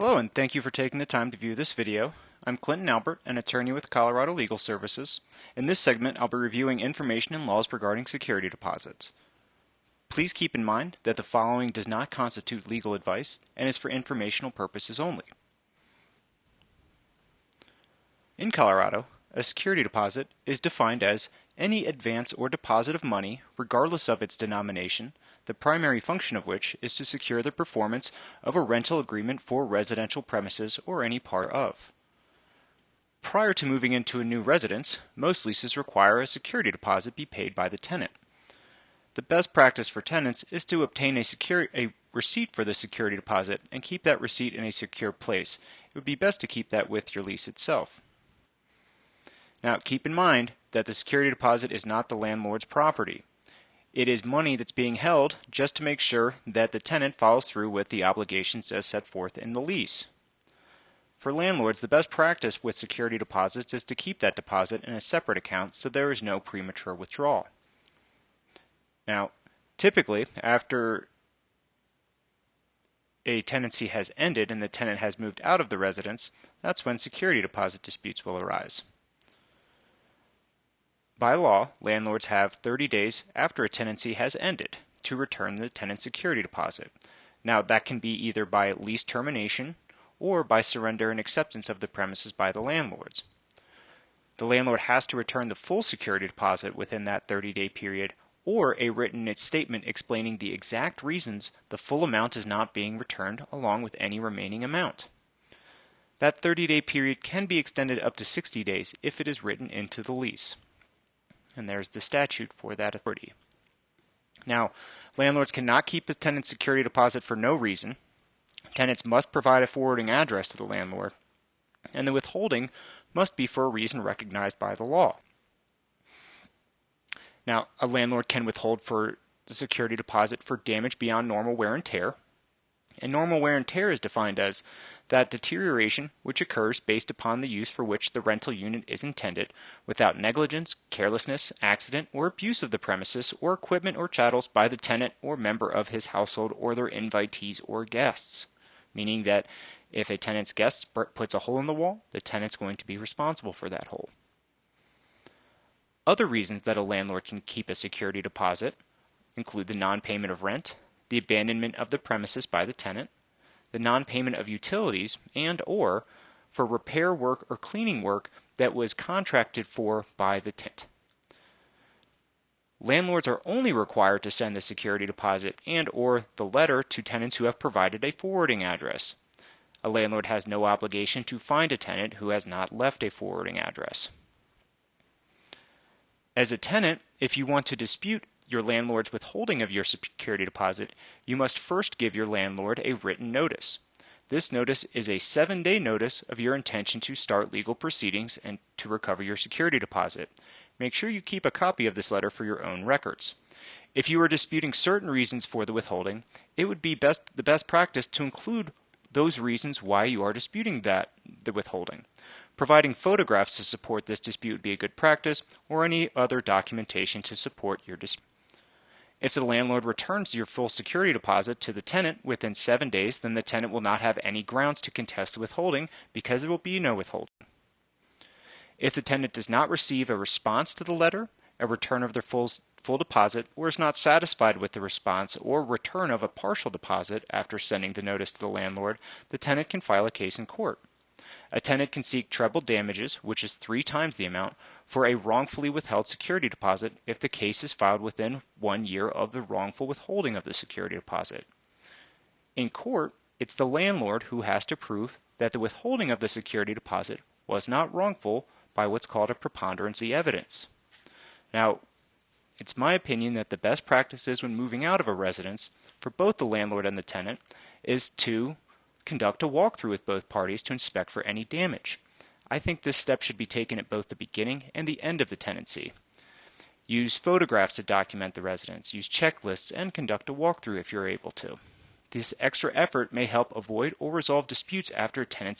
Hello, and thank you for taking the time to view this video. I'm Clinton Albert, an attorney with Colorado Legal Services. In this segment, I'll be reviewing information and laws regarding security deposits. Please keep in mind that the following does not constitute legal advice and is for informational purposes only. In Colorado, a security deposit is defined as any advance or deposit of money, regardless of its denomination, the primary function of which is to secure the performance of a rental agreement for residential premises or any part of. Prior to moving into a new residence, most leases require a security deposit be paid by the tenant. The best practice for tenants is to obtain a receipt for the security deposit and keep that receipt in a secure place. It would be best to keep that with your lease itself. Now, keep in mind that the security deposit is not the landlord's property. It is money that's being held just to make sure that the tenant follows through with the obligations as set forth in the lease. For landlords, the best practice with security deposits is to keep that deposit in a separate account so there is no premature withdrawal. Now, typically, after a tenancy has ended and the tenant has moved out of the residence, that's when security deposit disputes will arise. By law, landlords have 30 days after a tenancy has ended to return the tenant's security deposit. Now, that can be either by lease termination or by surrender and acceptance of the premises by the landlords. The landlord has to return the full security deposit within that 30-day period, or a written statement explaining the exact reasons the full amount is not being returned along with any remaining amount. That 30-day period can be extended up to 60 days if it is written into the lease. And there's the statute for that authority. Now, landlords cannot keep a tenant's security deposit for no reason. Tenants must provide a forwarding address to the landlord, and the withholding must be for a reason recognized by the law. Now, a landlord can withhold for the security deposit for damage beyond normal wear and tear. And normal wear and tear is defined as that deterioration which occurs based upon the use for which the rental unit is intended without negligence, carelessness, accident, or abuse of the premises or equipment or chattels by the tenant or member of his household or their invitees or guests. Meaning that if a tenant's guest puts a hole in the wall, the tenant's going to be responsible for that hole. Other reasons that a landlord can keep a security deposit include the non-payment of rent, the abandonment of the premises by the tenant, the non-payment of utilities, and or for repair work or cleaning work that was contracted for by the tenant. Landlords are only required to send the security deposit and or the letter to tenants who have provided a forwarding address. A landlord has no obligation to find a tenant who has not left a forwarding address. As a tenant, if you want to dispute your landlord's withholding of your security deposit, you must first give your landlord a written notice. This notice is a 7-day notice of your intention to start legal proceedings and to recover your security deposit. Make sure you keep a copy of this letter for your own records. If you are disputing certain reasons for the withholding, it would be the best practice to include those reasons why you are disputing the withholding. Providing photographs to support this dispute would be a good practice, or any other documentation to support your dispute. If the landlord returns your full security deposit to the tenant within 7 days, then the tenant will not have any grounds to contest the withholding because there will be no withholding. If the tenant does not receive a response to the letter, a return of their full deposit, or is not satisfied with the response or return of a partial deposit after sending the notice to the landlord, the tenant can file a case in court. A tenant can seek treble damages, which is 3 times the amount, for a wrongfully withheld security deposit if the case is filed within 1 year of the wrongful withholding of the security deposit. In court, it's the landlord who has to prove that the withholding of the security deposit was not wrongful by what's called a preponderance of the evidence. Now, it's my opinion that the best practices when moving out of a residence for both the landlord and the tenant is to conduct a walkthrough with both parties to inspect for any damage. I think this step should be taken at both the beginning and the end of the tenancy. Use photographs to document the residence, use checklists, and conduct a walkthrough if you're able to. This extra effort may help avoid or resolve disputes after a tenancy